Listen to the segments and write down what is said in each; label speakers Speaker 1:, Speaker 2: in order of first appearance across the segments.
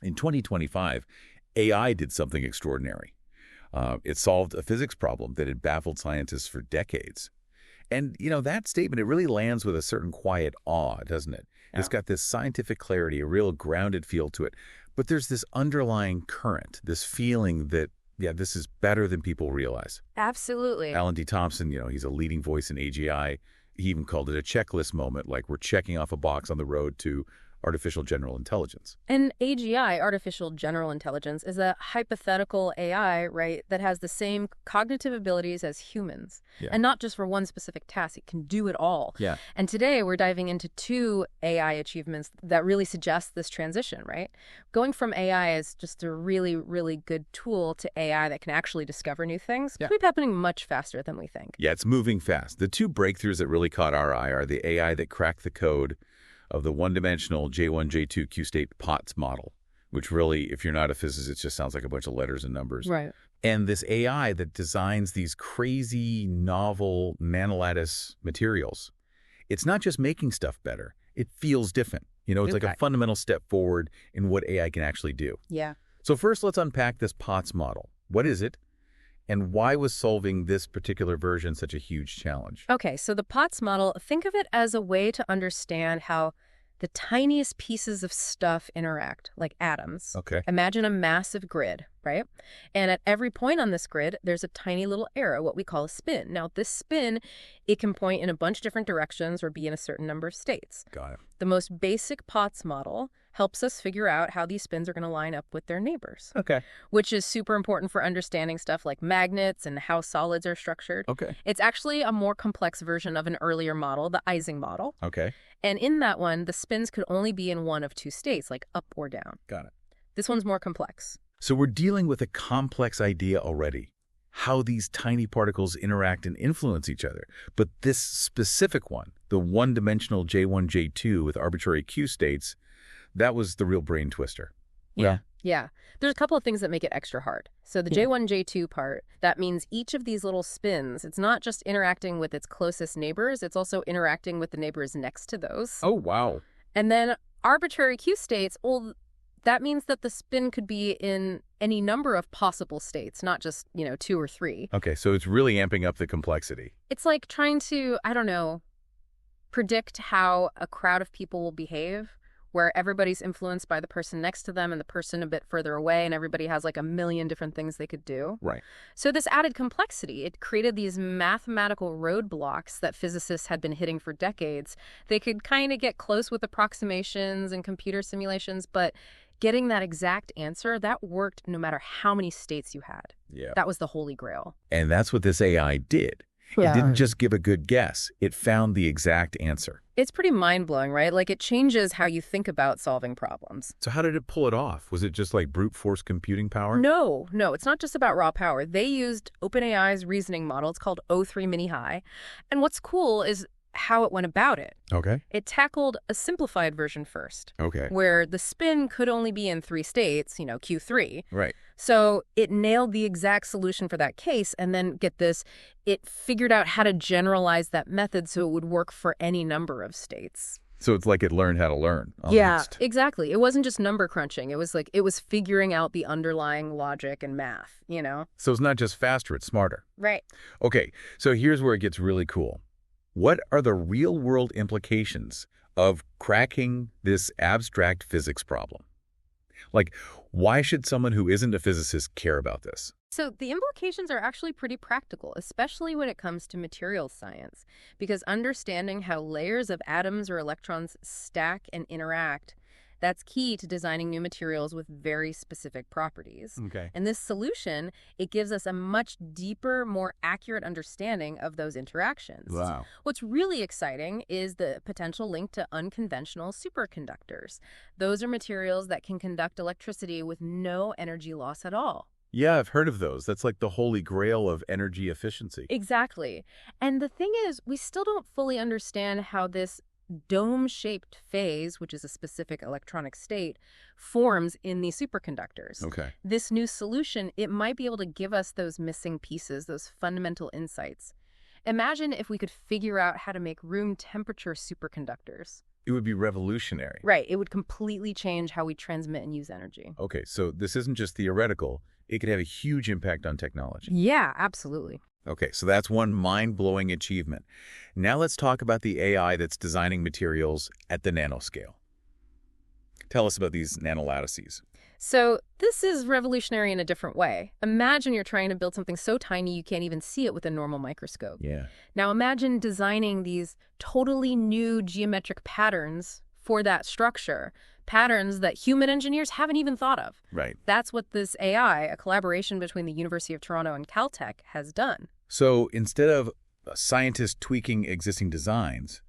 Speaker 1: In 2025, AI did something extraordinary. It solved a physics problem that had baffled scientists for decades. And, that statement, it really lands with a certain quiet awe, doesn't it?
Speaker 2: Yeah.
Speaker 1: It's got this scientific clarity, a real grounded feel to it. But there's this underlying current, this feeling that, yeah, this is better than people realize.
Speaker 3: Absolutely.
Speaker 1: Alan D. Thompson, he's a leading voice in AGI. He even called it a checklist moment, like we're checking off a box on the road to artificial general intelligence.
Speaker 3: And AGI, artificial general intelligence, is a hypothetical AI, right, that has the same cognitive abilities as humans.
Speaker 1: Yeah.
Speaker 3: And not just for one specific task. It can do it all.
Speaker 1: Yeah.
Speaker 3: And today we're diving into 2 AI achievements that really suggest this transition, right? Going from AI as just a really, really good tool to AI that can actually discover new things could be happening much faster than we think.
Speaker 1: Yeah, it's moving fast. The 2 breakthroughs that really caught our eye are the AI that cracked the code of the one-dimensional J1, J2 Q-state POTS model, which really, if you're not a physicist, it just sounds like a bunch of letters and numbers.
Speaker 3: Right.
Speaker 1: And this AI that designs these crazy, novel nanolattice materials. It's not just making stuff better. It feels different. It's like a fundamental step forward in what AI can actually do.
Speaker 3: Yeah.
Speaker 1: So first, let's unpack this POTS model. What is it? And why was solving this particular version such a huge challenge?
Speaker 3: Okay, so the POTS model, think of it as a way to understand how the tiniest pieces of stuff interact, like atoms.
Speaker 1: Okay.
Speaker 3: Imagine a massive grid, right? And at every point on this grid, there's a tiny little arrow, what we call a spin. Now, this spin, it can point in a bunch of different directions or be in a certain number of states.
Speaker 1: Got it.
Speaker 3: The most basic POTS model helps us figure out how these spins are going to line up with their neighbors.
Speaker 1: Okay.
Speaker 3: Which is super important for understanding stuff like magnets and how solids are structured.
Speaker 1: Okay.
Speaker 3: It's actually a more complex version of an earlier model, the Ising model.
Speaker 1: Okay.
Speaker 3: And in that one, the spins could only be in one of 2 states, like up or down.
Speaker 1: Got it.
Speaker 3: This one's more complex.
Speaker 1: So we're dealing with a complex idea already, how these tiny particles interact and influence each other. But this specific one, the one-dimensional J1, J2 with arbitrary Q states, that was the real brain twister.
Speaker 3: Yeah. There's a couple of things that make it extra hard. So the J1, J2 part, that means each of these little spins, it's not just interacting with its closest neighbors, it's also interacting with the neighbors next to those.
Speaker 1: Oh, wow.
Speaker 3: And then arbitrary Q states, well, that means that the spin could be in any number of possible states, not just, 2 or 3.
Speaker 1: Okay, so it's really amping up the complexity.
Speaker 3: It's like trying to, predict how a crowd of people will behave, where everybody's influenced by the person next to them and the person a bit further away, and everybody has like a million different things they could do.
Speaker 1: Right.
Speaker 3: So this added complexity, it created these mathematical roadblocks that physicists had been hitting for decades. They could kind of get close with approximations and computer simulations, but getting that exact answer, that worked no matter how many states you had.
Speaker 1: Yeah.
Speaker 3: That was the holy grail.
Speaker 1: And that's what this AI did. It didn't just give a good guess. It found the exact answer.
Speaker 3: It's pretty mind-blowing, right? Like, it changes how you think about solving problems.
Speaker 1: So how did it pull it off? Was it just like brute force computing power?
Speaker 3: No, it's not just about raw power. They used OpenAI's reasoning model. It's called O3 Mini High. And what's cool is how it went about it.
Speaker 1: Okay.
Speaker 3: It tackled a simplified version first.
Speaker 1: Okay.
Speaker 3: Where the spin could only be in 3 states, Q3.
Speaker 1: Right.
Speaker 3: So it nailed the exact solution for that case, and then, get this, it figured out how to generalize that method so it would work for any number of states.
Speaker 1: So it's like it learned how to learn.
Speaker 3: Yeah,
Speaker 1: Almost.
Speaker 3: exactly. It wasn't just number crunching. It was figuring out the underlying logic and math,
Speaker 1: So it's not just faster, it's smarter.
Speaker 3: Right.
Speaker 1: Okay, so here's where it gets really cool. What are the real-world implications of cracking this abstract physics problem? Like, why should someone who isn't a physicist care about this?
Speaker 3: So the implications are actually pretty practical, especially when it comes to materials science, because understanding how layers of atoms or electrons stack and interact, that's key to designing new materials with very specific properties.
Speaker 1: Okay.
Speaker 3: And this solution, it gives us a much deeper, more accurate understanding of those interactions.
Speaker 1: Wow.
Speaker 3: What's really exciting is the potential link to unconventional superconductors. Those are materials that can conduct electricity with no energy loss at all.
Speaker 1: Yeah, I've heard of those. That's like the holy grail of energy efficiency.
Speaker 3: Exactly. And the thing is, we still don't fully understand how this dome-shaped phase, which is a specific electronic state, forms in these superconductors.
Speaker 1: Okay.
Speaker 3: This new solution, it might be able to give us those missing pieces, those fundamental insights. Imagine if we could figure out how to make room temperature superconductors.
Speaker 1: It would be revolutionary.
Speaker 3: Right. It would completely change how we transmit and use energy.
Speaker 1: Okay, so this isn't just theoretical. It could have a huge impact on technology.
Speaker 3: Yeah, absolutely.
Speaker 1: Okay, so that's one mind-blowing achievement. Now let's talk about the AI that's designing materials at the nanoscale. Tell us about these nanolattices.
Speaker 3: So this is revolutionary in a different way. Imagine you're trying to build something so tiny you can't even see it with a normal microscope.
Speaker 1: Yeah.
Speaker 3: Now imagine designing these totally new geometric patterns for that structure, patterns that human engineers haven't even thought of.
Speaker 1: Right.
Speaker 3: That's what this AI, a collaboration between the University of Toronto and Caltech, has done.
Speaker 1: So instead of scientists tweaking existing designs,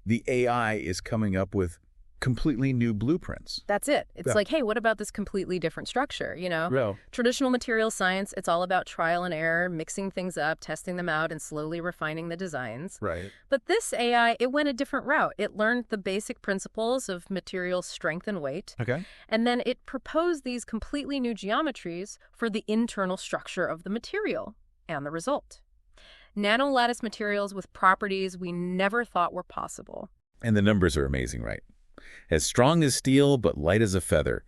Speaker 1: the AI is coming up with completely new blueprints.
Speaker 3: That's it. It's
Speaker 1: Yeah.
Speaker 3: like, hey, what about this completely different structure, you know?
Speaker 1: Well,
Speaker 3: Traditional material science, it's all about trial and error, mixing things up, testing them out, and slowly refining the designs.
Speaker 1: right.
Speaker 3: But this AI, it went a different route. It learned the basic principles of material strength and weight,
Speaker 1: Okay.
Speaker 3: and then it proposed these completely new geometries for the internal structure of the material. And the result: nanolattice materials with properties we never thought were possible.
Speaker 1: And the numbers are amazing, right? As strong as steel, but light as a feather.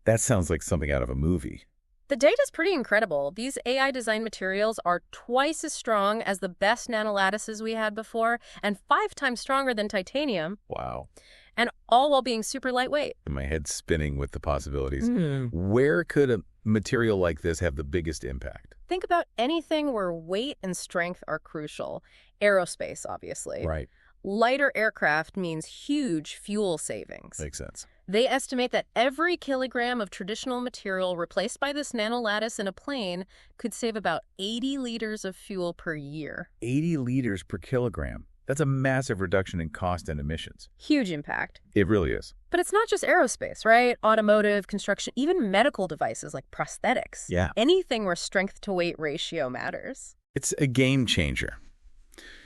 Speaker 1: That sounds like something out of a movie.
Speaker 3: The data's pretty incredible. These AI-designed materials are twice as strong as the best nanolattices we had before, and 5 times stronger than titanium,
Speaker 1: Wow.
Speaker 3: and all while being super lightweight.
Speaker 1: My head's spinning with the possibilities. Where could a material like this have the biggest impact?
Speaker 3: Think about anything where weight and strength are crucial. Aerospace, obviously.
Speaker 1: Right.
Speaker 3: Lighter aircraft means huge fuel savings.
Speaker 1: Makes sense.
Speaker 3: They estimate that every kilogram of traditional material replaced by this nanolattice in a plane could save about 80 liters of fuel per year.
Speaker 1: 80 liters per kilogram. That's a massive reduction in cost and emissions.
Speaker 3: Huge impact.
Speaker 1: It really is.
Speaker 3: But it's not just aerospace, right? Automotive, construction, even medical devices like prosthetics.
Speaker 1: Yeah.
Speaker 3: Anything where strength to weight ratio matters.
Speaker 1: It's a game changer.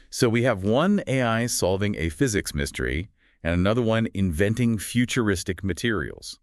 Speaker 1: So we have one AI solving a physics mystery and another one inventing futuristic materials.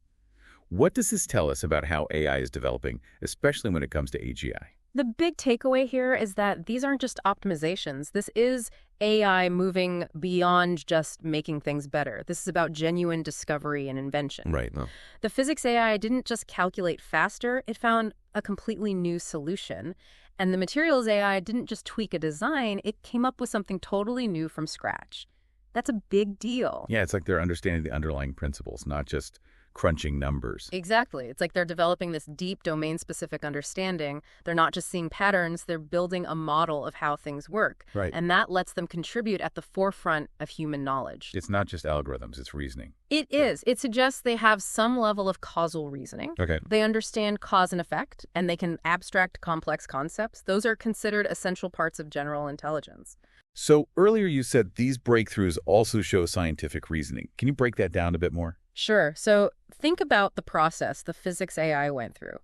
Speaker 1: What does this tell us about how AI is developing, especially when it comes to AGI?
Speaker 3: The big takeaway here is that these aren't just optimizations. This is AI moving beyond just making things better. This is about genuine discovery and invention.
Speaker 1: Right. No.
Speaker 3: The physics AI didn't just calculate faster, it found a completely new solution. And the materials AI didn't just tweak a design, it came up with something totally new from scratch. That's a big deal.
Speaker 1: Yeah, it's like they're understanding the underlying principles, not just crunching numbers.
Speaker 3: Exactly. It's like they're developing this deep domain-specific understanding. They're not just seeing patterns, they're building a model of how things work.
Speaker 1: Right.
Speaker 3: And that lets them contribute at the forefront of human knowledge.
Speaker 1: It's not just algorithms, it's reasoning.
Speaker 3: It is. It suggests they have some level of causal reasoning.
Speaker 1: Okay.
Speaker 3: They understand cause and effect, and they can abstract complex concepts. Those are considered essential parts of general intelligence.
Speaker 1: So earlier you said these breakthroughs also show scientific reasoning. Can you break that down a bit more?
Speaker 3: Sure. So think about the process the physics AI went through.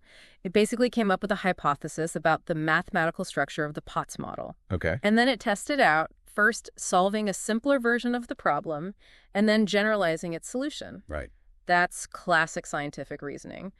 Speaker 3: It basically came up with a hypothesis about the mathematical structure of the Potts model.
Speaker 1: Okay.
Speaker 3: And then it tested out, first solving a simpler version of the problem, and then generalizing its solution.
Speaker 1: Right.
Speaker 3: That's classic scientific reasoning.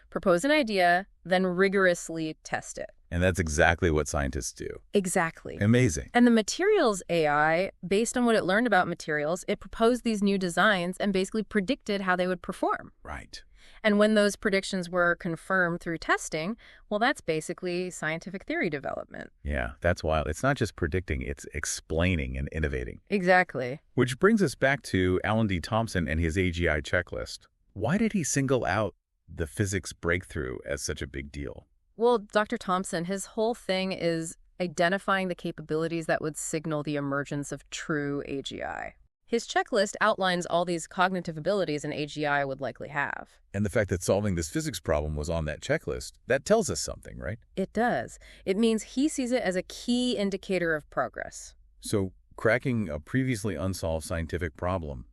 Speaker 3: Propose an idea, then rigorously test it.
Speaker 1: And that's exactly what scientists do.
Speaker 3: Exactly.
Speaker 1: Amazing.
Speaker 3: And the materials AI, based on what it learned about materials, it proposed these new designs and basically predicted how they would perform.
Speaker 1: Right.
Speaker 3: And when those predictions were confirmed through testing, well, that's basically scientific theory development.
Speaker 1: Yeah, that's wild. It's not just predicting, it's explaining and innovating.
Speaker 3: Exactly.
Speaker 1: Which brings us back to Alan D. Thompson and his AGI checklist. Why did he single out the physics breakthrough as such a big deal?
Speaker 3: Well, Dr. Thompson, his whole thing is identifying the capabilities that would signal the emergence of true AGI. His checklist outlines all these cognitive abilities an AGI would likely have.
Speaker 1: And the fact that solving this physics problem was on that checklist, that tells us something, right?
Speaker 3: It does. It means he sees it as a key indicator of progress.
Speaker 1: So cracking a previously unsolved scientific problem,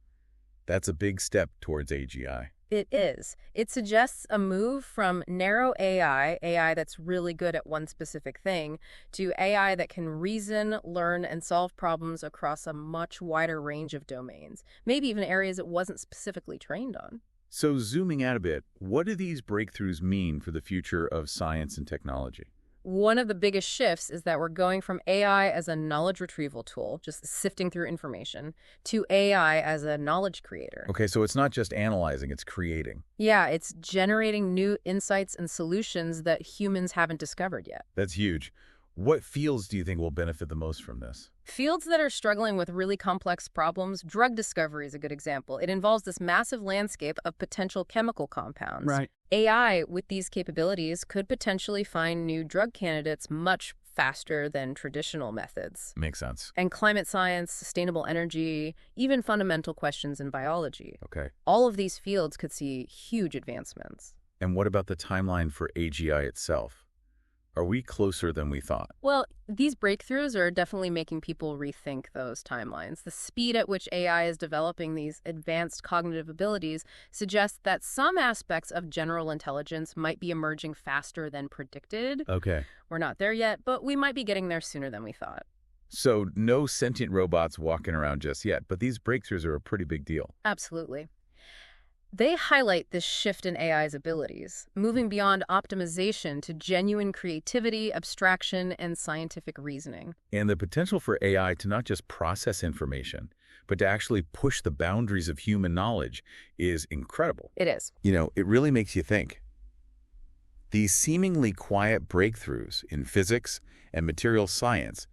Speaker 1: that's a big step towards AGI.
Speaker 3: It is. It suggests a move from narrow AI that's really good at one specific thing, to AI that can reason, learn, and solve problems across a much wider range of domains, maybe even areas it wasn't specifically trained on.
Speaker 1: So zooming out a bit, what do these breakthroughs mean for the future of science and technology?
Speaker 3: One of the biggest shifts is that we're going from AI as a knowledge retrieval tool, just sifting through information, to AI as a knowledge creator.
Speaker 1: Okay, so it's not just analyzing, it's creating.
Speaker 3: Yeah, it's generating new insights and solutions that humans haven't discovered yet.
Speaker 1: That's huge. What fields do you think will benefit the most from this?
Speaker 3: Fields that are struggling with really complex problems, drug discovery is a good example. It involves this massive landscape of potential chemical compounds.
Speaker 2: Right.
Speaker 3: AI, with these capabilities, could potentially find new drug candidates much faster than traditional methods.
Speaker 1: Makes sense.
Speaker 3: And climate science, sustainable energy, even fundamental questions in biology.
Speaker 1: Okay.
Speaker 3: All of these fields could see huge advancements.
Speaker 1: And what about the timeline for AGI itself? Are we closer than we thought?
Speaker 3: Well, these breakthroughs are definitely making people rethink those timelines. The speed at which AI is developing these advanced cognitive abilities suggests that some aspects of general intelligence might be emerging faster than predicted.
Speaker 1: Okay.
Speaker 3: We're not there yet, but we might be getting there sooner than we thought.
Speaker 1: So no sentient robots walking around just yet, but these breakthroughs are a pretty big deal.
Speaker 3: Absolutely. They highlight this shift in AI's abilities, moving beyond optimization to genuine creativity, abstraction, and scientific reasoning.
Speaker 1: And the potential for AI to not just process information, but to actually push the boundaries of human knowledge is incredible.
Speaker 3: It is.
Speaker 1: It really makes you think. These seemingly quiet breakthroughs in physics and material science,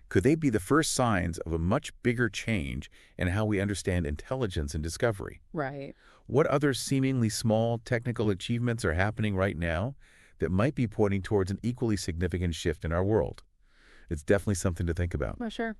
Speaker 1: could they be the first signs of a much bigger change in how we understand intelligence and discovery?
Speaker 3: Right.
Speaker 1: What other seemingly small technical achievements are happening right now that might be pointing towards an equally significant shift in our world? It's definitely something to think about.
Speaker 3: Well, sure.